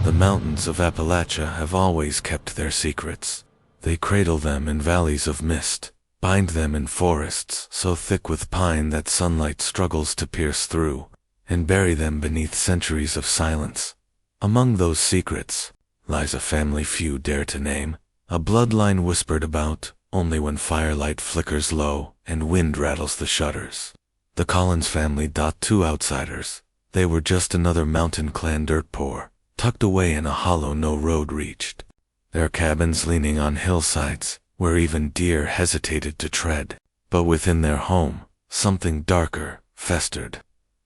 The mountains of Appalachia have always kept their secrets. They cradle them in valleys of mist, bind them in forests so thick with pine that sunlight struggles to pierce through, and bury them beneath centuries of silence. Among those secrets lies a family few dare to name, a bloodline whispered about only when firelight flickers low and wind rattles the shutters. The Collins family. Two outsiders. They were just another mountain clan, dirt poor, tucked away in a hollow no road reached. Their cabins leaning on hillsides, where even deer hesitated to tread. But within their home, something darker festered.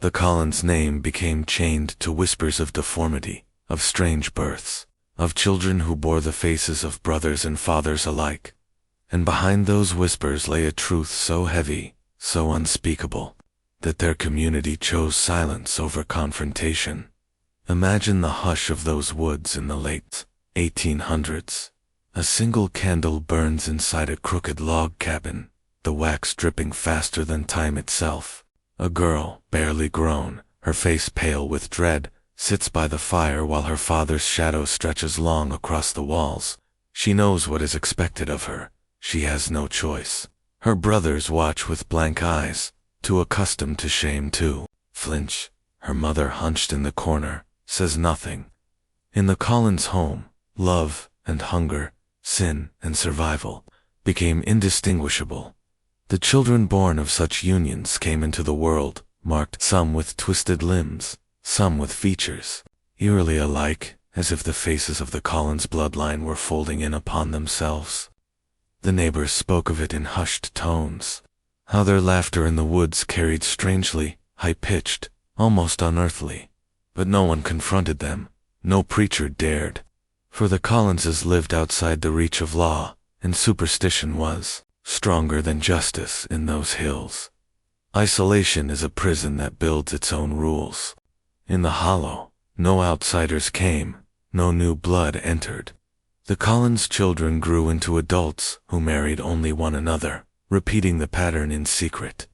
The Collins name became chained to whispers of deformity, of strange births, of children who bore the faces of brothers and fathers alike. And behind those whispers lay a truth so heavy, so unspeakable, that their community chose silence over confrontation. Imagine the hush of those woods in the late 1800s. A single candle burns inside a crooked log cabin, the wax dripping faster than time itself. A girl, barely grown, her face pale with dread, sits by the fire while her father's shadow stretches long across the walls. She knows what is expected of her. She has no choice. Her brothers watch with blank eyes, too accustomed to shame to flinch. Her mother, hunched in the corner, says nothing. In the Collins home, love and hunger, sin and survival, became indistinguishable. The children born of such unions came into the world, marked, some with twisted limbs, some with features eerily alike, as if the faces of the Collins bloodline were folding in upon themselves. The neighbors spoke of it in hushed tones, how their laughter in the woods carried strangely, high-pitched, almost unearthly. But no one confronted them, no preacher dared, for the Collinses lived outside the reach of law, and superstition was stronger than justice in those hills. Isolation is a prison that builds its own rules. In the hollow, no outsiders came, no new blood entered. The Collins children grew into adults who married only one another, repeating the pattern in secret.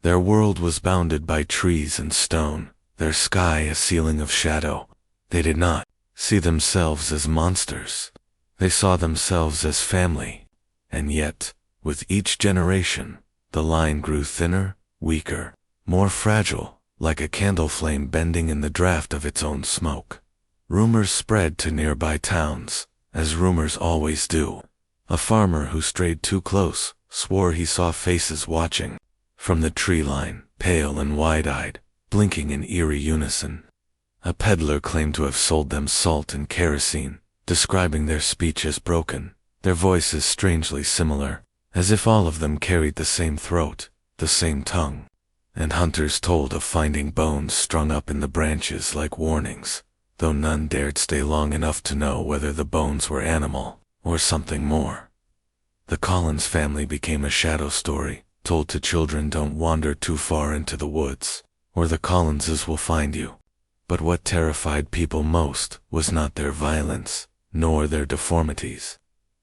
Their world was bounded by trees and stone, their sky a ceiling of shadow. They did not see themselves as monsters. They saw themselves as family. And yet, with each generation, the line grew thinner, weaker, more fragile, like a candle flame bending in the draft of its own smoke. Rumors spread to nearby towns, as rumors always do. A farmer who strayed too close swore he saw faces watching from the tree line, pale and wide-eyed, blinking in eerie unison. A peddler claimed to have sold them salt and kerosene, describing their speech as broken, their voices strangely similar, as if all of them carried the same throat, the same tongue. And hunters told of finding bones strung up in the branches like warnings, though none dared stay long enough to know whether the bones were animal or something more. The Collins family became a shadow story, told to children: don't wander too far into the woods, or the Collinses will find you. But what terrified people most was not their violence, nor their deformities.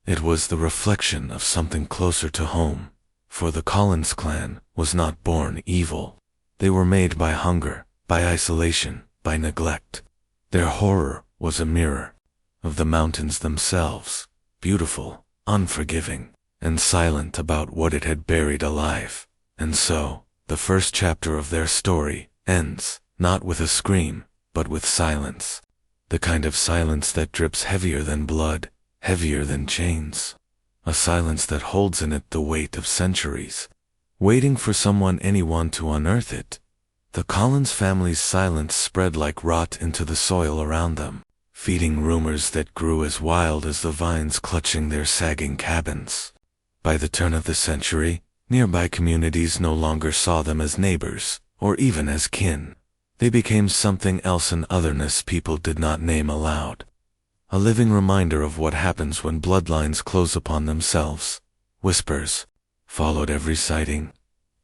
It was the reflection of something closer to home, for the Collins clan was not born evil. They were made by hunger, by isolation, by neglect. Their horror was a mirror of the mountains themselves, beautiful, unforgiving, and silent about what it had buried alive. And so, the first chapter of their story ends, not with a scream, but with silence. The kind of silence that drips heavier than blood, heavier than chains. A silence that holds in it the weight of centuries, waiting for anyone to unearth it. The Collins family's silence spread like rot into the soil around them, feeding rumors that grew as wild as the vines clutching their sagging cabins. By the turn of the century, nearby communities no longer saw them as neighbors, or even as kin. They became something else, an otherness people did not name aloud. A living reminder of what happens when bloodlines close upon themselves. Whispers followed every sighting.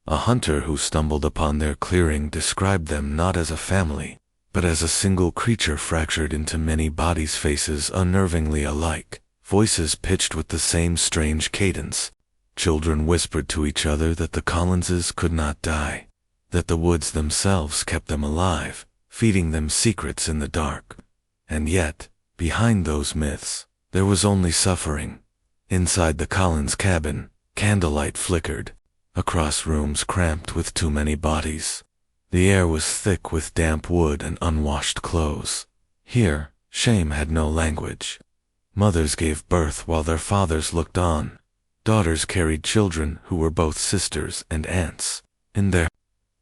A hunter who stumbled upon their clearing described them not as a family, but as a single creature fractured into many bodies, faces unnervingly alike, voices pitched with the same strange cadence. Children whispered to each other that the Collinses could not die, that the woods themselves kept them alive, feeding them secrets in the dark. And yet, behind those myths, there was only suffering. Inside the Collins cabin, candlelight flickered, across rooms cramped with too many bodies. The air was thick with damp wood and unwashed clothes. Here, shame had no language. Mothers gave birth while their fathers looked on. Daughters carried children who were both sisters and aunts. In their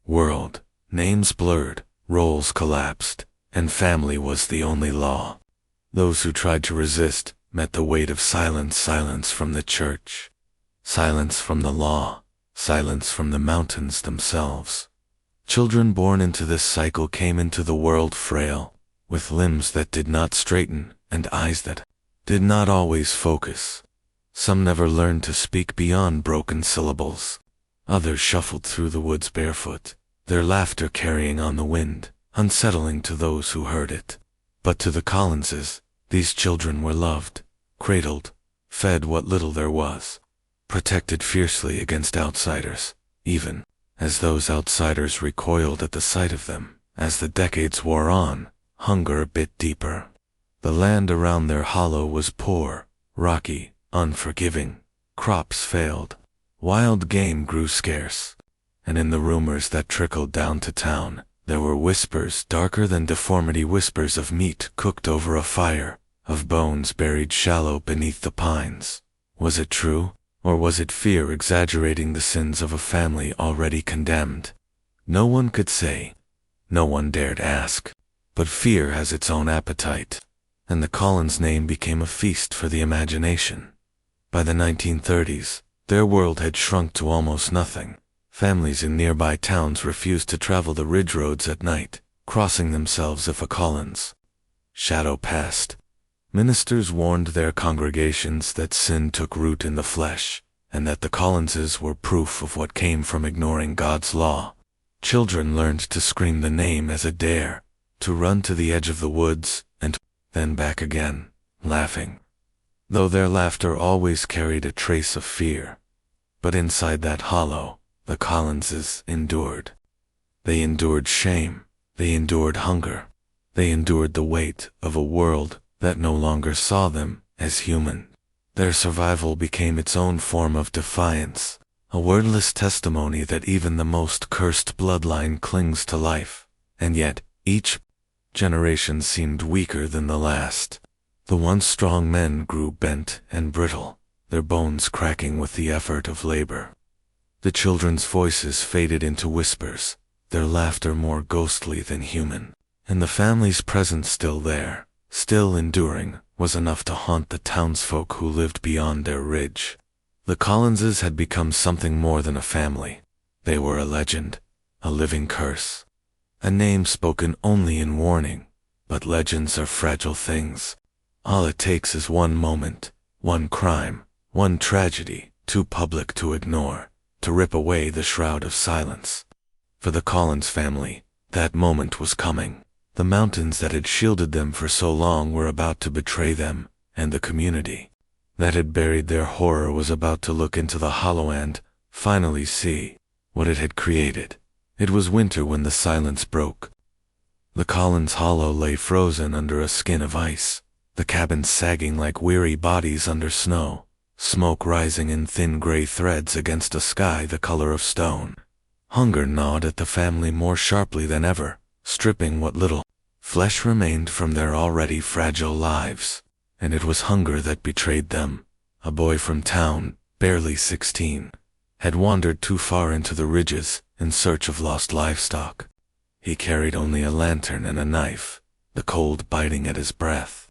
world, names blurred, roles collapsed, and family was the only law. Those who tried to resist met the weight of silence from the church, silence from the law, silence from the mountains themselves. Children born into this cycle came into the world frail, with limbs that did not straighten and eyes that did not always focus. Some never learned to speak beyond broken syllables. Others shuffled through the woods barefoot, their laughter carrying on the wind, unsettling to those who heard it. But to the Collinses, these children were loved, cradled, fed what little there was, protected fiercely against outsiders, even as those outsiders recoiled at the sight of them. As the decades wore on, hunger bit deeper. The land around their hollow was poor, rocky, unforgiving. Crops failed. Wild game grew scarce. And in the rumors that trickled down to town, there were whispers darker than deformity, whispers of meat cooked over a fire, of bones buried shallow beneath the pines. Was it true, or was it fear exaggerating the sins of a family already condemned? No one could say. No one dared ask. But fear has its own appetite, and the Collins name became a feast for the imagination. By the 1930s, their world had shrunk to almost nothing. Families in nearby towns refused to travel the ridge roads at night, crossing themselves if a Collins shadow passed. Ministers warned their congregations that sin took root in the flesh, and that the Collinses were proof of what came from ignoring God's law. Children learned to scream the name as a dare, to run to the edge of the woods, and then back again, laughing, though their laughter always carried a trace of fear. But inside that hollow, the Collinses endured. They endured shame, they endured hunger, they endured the weight of a world that no longer saw them as human. Their survival became its own form of defiance, a wordless testimony that even the most cursed bloodline clings to life. And yet, each generation seemed weaker than the last. The once strong men grew bent and brittle, their bones cracking with the effort of labor. The children's voices faded into whispers, their laughter more ghostly than human. And the family's presence still there, still enduring, was enough to haunt the townsfolk who lived beyond their ridge. The Collinses had become something more than a family. They were a legend, a living curse. A name spoken only in warning, but legends are fragile things. All it takes is one moment, one crime, one tragedy, too public to ignore, to rip away the shroud of silence. For the Collins family, that moment was coming. The mountains that had shielded them for so long were about to betray them, and the community that had buried their horror was about to look into the hollow and, finally see, what it had created. It was winter when the silence broke. The Collins hollow lay frozen under a skin of ice, the cabins sagging like weary bodies under snow, smoke rising in thin gray threads against a sky the color of stone. Hunger gnawed at the family more sharply than ever, stripping what little flesh remained from their already fragile lives. And it was hunger that betrayed them. A boy from town, barely 16, had wandered too far into the ridges in search of lost livestock. He carried only a lantern and a knife, the cold biting at his breath.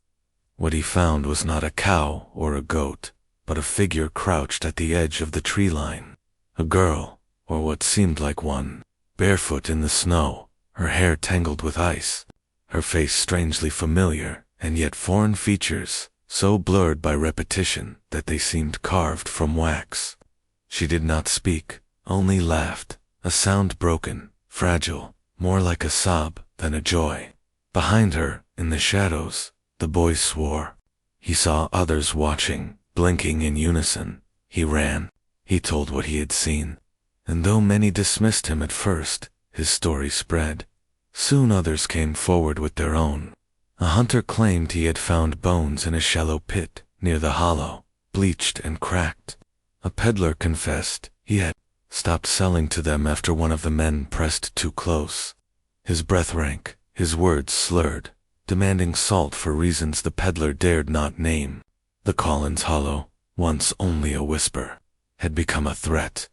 What he found was not a cow or a goat, but a figure crouched at the edge of the tree line. A girl, or what seemed like one, barefoot in the snow, her hair tangled with ice, her face strangely familiar, and yet foreign features, so blurred by repetition that they seemed carved from wax. She did not speak, only laughed, a sound broken, fragile, more like a sob than a joy. Behind her, in the shadows, the boy swore. He saw others watching, blinking in unison. He ran. He told what he had seen. And though many dismissed him at first, his story spread. Soon others came forward with their own. A hunter claimed he had found bones in a shallow pit near the hollow, bleached and cracked. A peddler confessed he had stopped selling to them after one of the men pressed too close. His breath rank, his words slurred, demanding salt for reasons the peddler dared not name. The Collins Hollow, once only a whisper, had become a threat.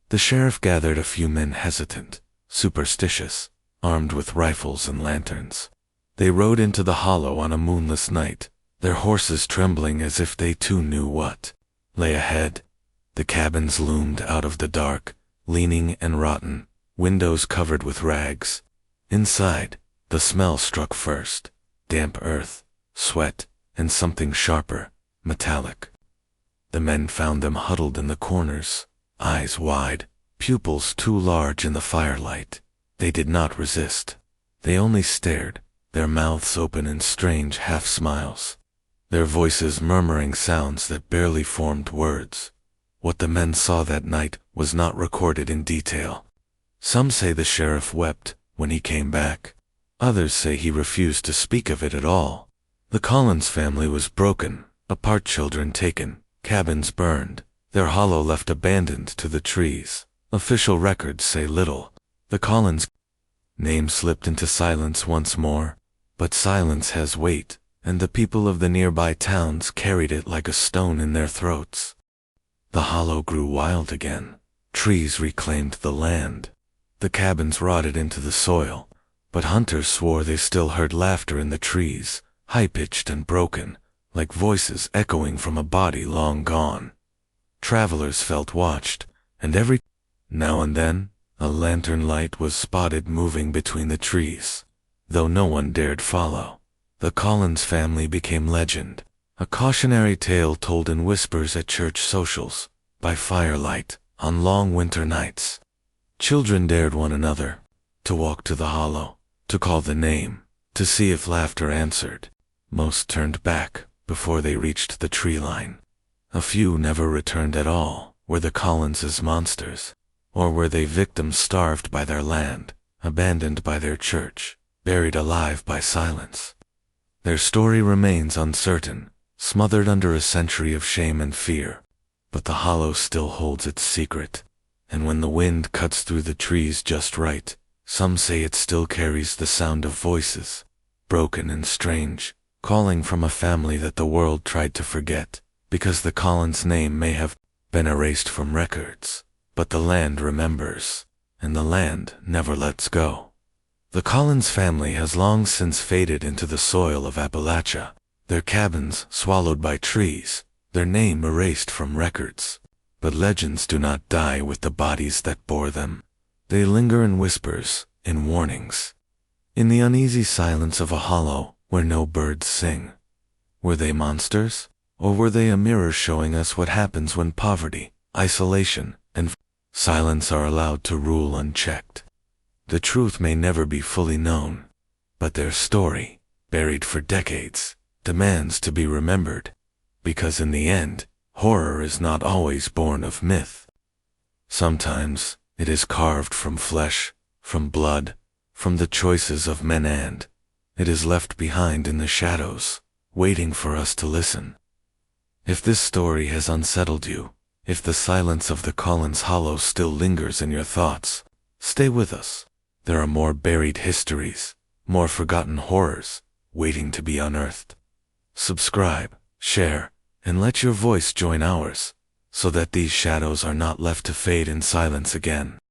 The sheriff gathered a few men hesitant, superstitious, armed with rifles and lanterns. They rode into the hollow on a moonless night, their horses trembling as if they too knew what lay ahead. The cabins loomed out of the dark, leaning and rotten, windows covered with rags. Inside, the smell struck first: damp earth, sweat, and something sharper, metallic. The men found them huddled in the corners, eyes wide, pupils too large in the firelight. They did not resist. They only stared, their mouths open in strange half-smiles, their voices murmuring sounds that barely formed words. What the men saw that night was not recorded in detail. Some say the sheriff wept when he came back. Others say he refused to speak of it at all. The Collins family was broken, apart, children taken, cabins burned, their hollow left abandoned to the trees. Official records say little. The Collins name slipped into silence once more, but silence has weight, and the people of the nearby towns carried it like a stone in their throats. The hollow grew wild again. Trees reclaimed the land. The cabins rotted into the soil, but hunters swore they still heard laughter in the trees, high-pitched and broken, like voices echoing from a body long gone. Travelers felt watched, and every now and then, a lantern light was spotted moving between the trees. Though no one dared follow, the Collins family became legend, a cautionary tale told in whispers at church socials, by firelight, on long winter nights. Children dared one another to walk to the hollow, to call the name, to see if laughter answered. Most turned back before they reached the tree line. A few never returned at all. Were the Collinses monsters? Or were they victims starved by their land, abandoned by their church, buried alive by silence? Their story remains uncertain, smothered under a century of shame and fear. But the hollow still holds its secret, and when the wind cuts through the trees just right, some say it still carries the sound of voices, broken and strange, calling from a family that the world tried to forget, because the Collins name may have been erased from records. But the land remembers, and the land never lets go. The Collins family has long since faded into the soil of Appalachia, their cabins swallowed by trees, their name erased from records. But legends do not die with the bodies that bore them. They linger in whispers, in warnings, in the uneasy silence of a hollow where no birds sing. Were they monsters, or were they a mirror showing us what happens when poverty, isolation, and silence are allowed to rule unchecked? The truth may never be fully known, but their story, buried for decades, demands to be remembered, because in the end, horror is not always born of myth. Sometimes it is carved from flesh, from blood, from the choices of men, and it is left behind in the shadows, waiting for us to listen. If this story has unsettled you, if the silence of the Collins Hollow still lingers in your thoughts, stay with us. There are more buried histories, more forgotten horrors, waiting to be unearthed. Subscribe, share, and let your voice join ours, so that these shadows are not left to fade in silence again.